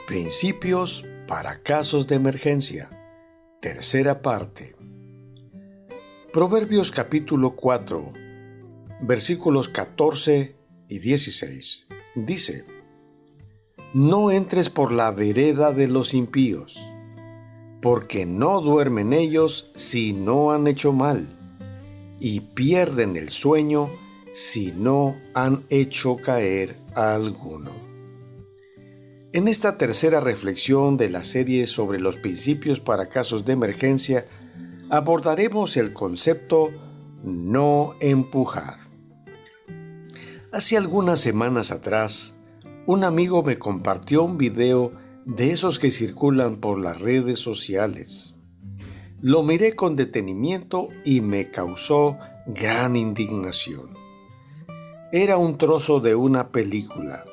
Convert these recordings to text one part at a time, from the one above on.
Principios para casos de emergencia. Tercera parte. Proverbios capítulo 4, versículos 14 y 16. Dice: No entres por la vereda de los impíos, porque no duermen ellos si no han hecho mal, y pierden el sueño si no han hecho caer a alguno. En esta tercera reflexión de la serie sobre los principios para casos de emergencia, abordaremos el concepto no empujar. Hace algunas semanas atrás, un amigo me compartió un video de esos que circulan por las redes sociales. Lo miré con detenimiento y me causó gran indignación. Era un trozo de una película.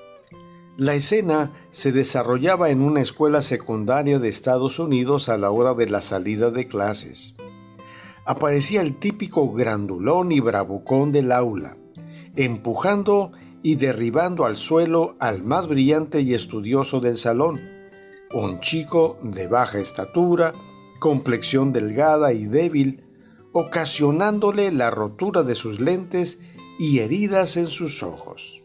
La escena se desarrollaba en una escuela secundaria de Estados Unidos a la hora de la salida de clases. Aparecía el típico grandulón y bravucón del aula, empujando y derribando al suelo al más brillante y estudioso del salón, un chico de baja estatura, complexión delgada y débil, ocasionándole la rotura de sus lentes y heridas en sus ojos.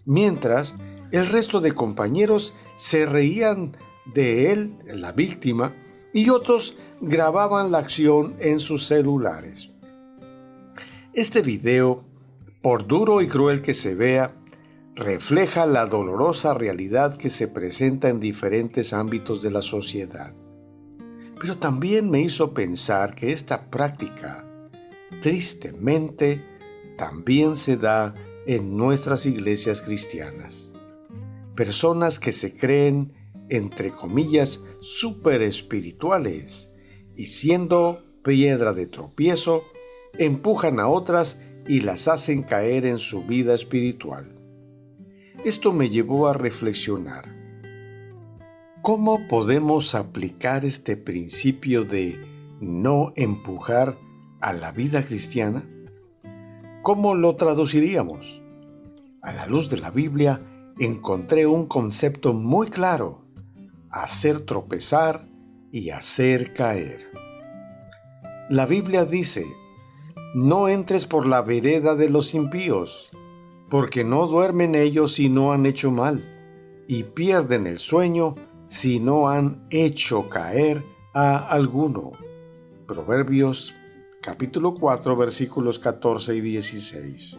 Mientras, el resto de compañeros se reían de él, la víctima, y otros grababan la acción en sus celulares. Este video, por duro y cruel que se vea, refleja la dolorosa realidad que se presenta en diferentes ámbitos de la sociedad. Pero también me hizo pensar que esta práctica, tristemente, también se da en nuestras iglesias cristianas. Personas que se creen, entre comillas, súper espirituales y siendo piedra de tropiezo, empujan a otras y las hacen caer en su vida espiritual. Esto me llevó a reflexionar. ¿Cómo podemos aplicar este principio de no empujar a la vida cristiana? ¿Cómo lo traduciríamos? A la luz de la Biblia, encontré un concepto muy claro: hacer tropezar y hacer caer. La Biblia dice: no entres por la vereda de los impíos, porque no duermen ellos si no han hecho mal, y pierden el sueño si no han hecho caer a alguno. Proverbios capítulo 4, versículos 14 y 16.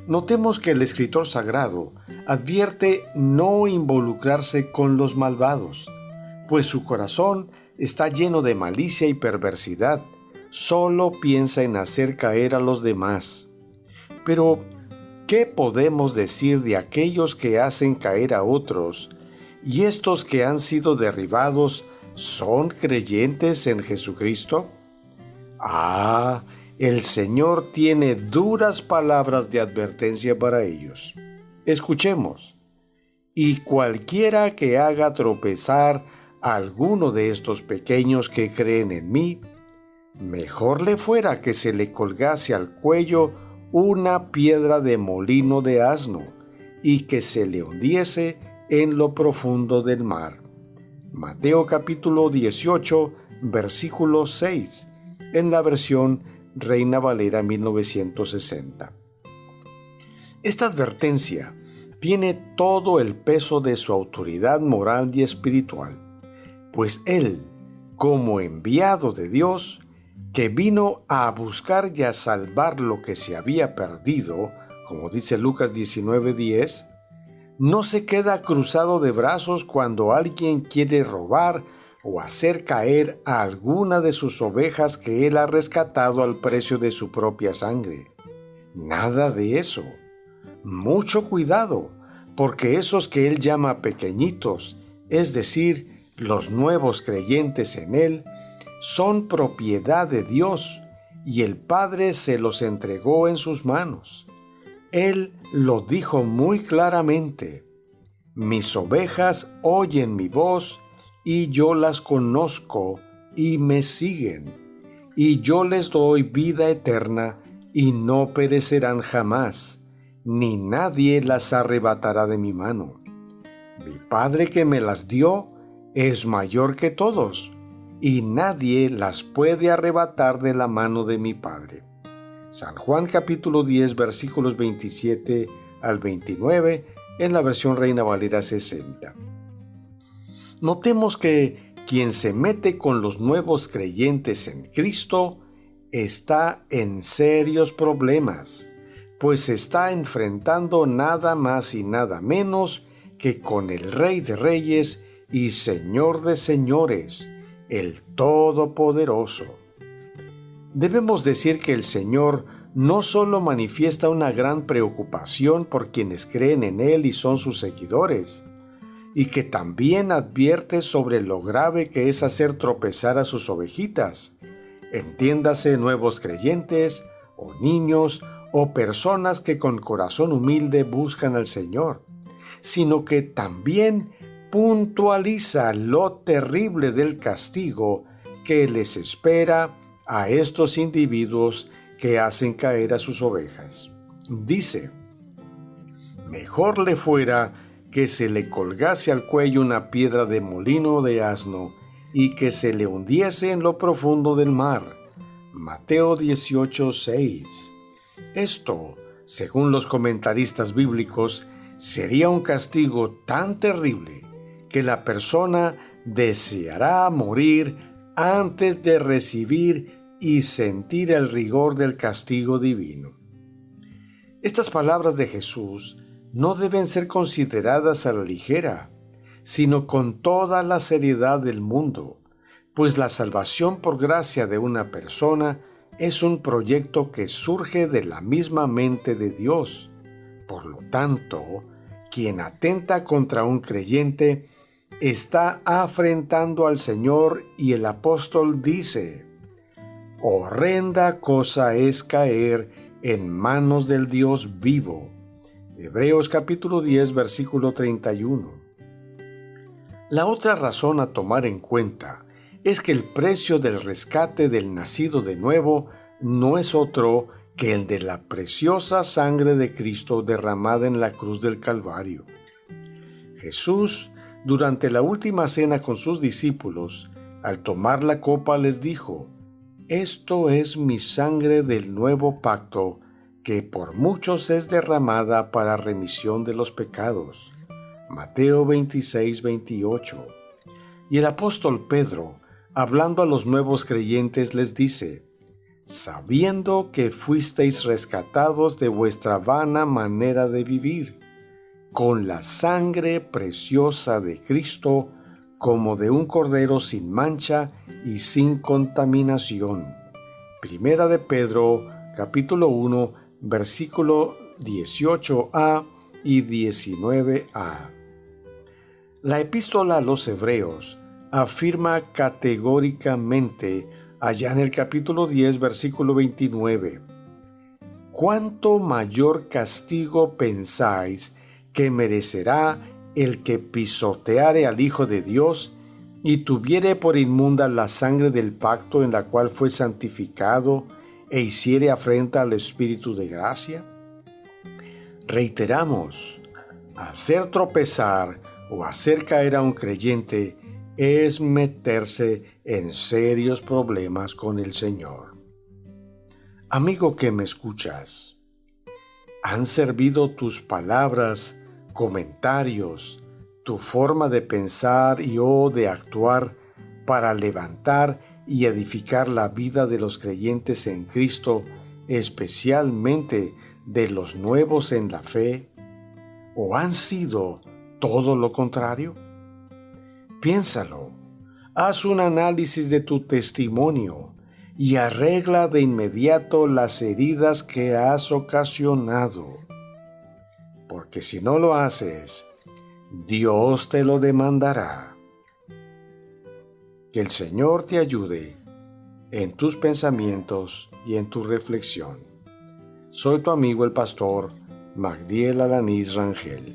Notemos que el escritor sagrado advierte no involucrarse con los malvados, pues su corazón está lleno de malicia y perversidad. Solo piensa en hacer caer a los demás. Pero, ¿qué podemos decir de aquellos que hacen caer a otros? ¿Y estos que han sido derribados son creyentes en Jesucristo? El Señor tiene duras palabras de advertencia para ellos. Escuchemos. Y cualquiera que haga tropezar a alguno de estos pequeños que creen en mí, mejor le fuera que se le colgase al cuello una piedra de molino de asno y que se le hundiese en lo profundo del mar. Mateo capítulo 18, versículo 6, en la versión Reina Valera 1960. Esta advertencia tiene todo el peso de su autoridad moral y espiritual, pues Él, como enviado de Dios, que vino a buscar y a salvar lo que se había perdido, como dice Lucas 19:10, no se queda cruzado de brazos cuando alguien quiere robar o hacer caer a alguna de sus ovejas que Él ha rescatado al precio de su propia sangre. Nada de eso. Mucho cuidado, porque esos que Él llama pequeñitos, es decir, los nuevos creyentes en Él, son propiedad de Dios y el Padre se los entregó en sus manos. Él lo dijo muy claramente: mis ovejas oyen mi voz y yo las conozco y me siguen, y yo les doy vida eterna y no perecerán jamás, ni nadie las arrebatará de mi mano. Mi Padre que me las dio es mayor que todos, y nadie las puede arrebatar de la mano de mi Padre. San Juan capítulo 10 versículos 27 al 29 en la versión Reina Valera 60. Notemos que quien se mete con los nuevos creyentes en Cristo está en serios problemas, pues se está enfrentando nada más y nada menos que con el Rey de Reyes y Señor de Señores, el Todopoderoso. Debemos decir que el Señor no solo manifiesta una gran preocupación por quienes creen en Él y son sus seguidores, y que también advierte sobre lo grave que es hacer tropezar a sus ovejitas, entiéndase nuevos creyentes, o niños, o personas que con corazón humilde buscan al Señor, sino que también puntualiza lo terrible del castigo que les espera a estos individuos que hacen caer a sus ovejas. Dice: mejor le fuera que se le colgase al cuello una piedra de molino de asno y que se le hundiese en lo profundo del mar. Mateo 18:6. Esto, según los comentaristas bíblicos, sería un castigo tan terrible que la persona deseará morir antes de recibir y sentir el rigor del castigo divino. Estas palabras de Jesús no deben ser consideradas a la ligera, sino con toda la seriedad del mundo, pues la salvación por gracia de una persona es un proyecto que surge de la misma mente de Dios. Por lo tanto, quien atenta contra un creyente está afrentando al Señor, y el apóstol dice: horrenda cosa es caer en manos del Dios vivo. Hebreos capítulo 10 versículo 31. La otra razón a tomar en cuenta es que el precio del rescate del nacido de nuevo no es otro que el de la preciosa sangre de Cristo derramada en la cruz del Calvario. Jesús, durante la última cena con sus discípulos, al tomar la copa les dijo: esto es mi sangre del nuevo pacto, que por muchos es derramada para remisión de los pecados. Mateo 26:28. Y el apóstol Pedro, hablando a los nuevos creyentes, les dice: sabiendo que fuisteis rescatados de vuestra vana manera de vivir, con la sangre preciosa de Cristo, como de un cordero sin mancha y sin contaminación. Primera de Pedro, capítulo 1, versículo 18a y 19a. La epístola a los Hebreos afirma categóricamente, allá en el capítulo 10, versículo 29, ¿cuánto mayor castigo pensáis que merecerá el que pisoteare al Hijo de Dios y tuviere por inmunda la sangre del pacto en la cual fue santificado e hiciere afrenta al Espíritu de gracia? Reiteramos, hacer tropezar o hacer caer a un creyente es meterse en serios problemas con el Señor. Amigo que me escuchas, ¿han servido tus palabras, comentarios, tu forma de pensar y o de actuar para levantar y edificar la vida de los creyentes en Cristo, especialmente de los nuevos en la fe? ¿O han sido todo lo contrario? Piénsalo, haz un análisis de tu testimonio y arregla de inmediato las heridas que has ocasionado. Porque si no lo haces, Dios te lo demandará. Que el Señor te ayude en tus pensamientos y en tu reflexión. Soy tu amigo el pastor Magdiel Alanís Rangel.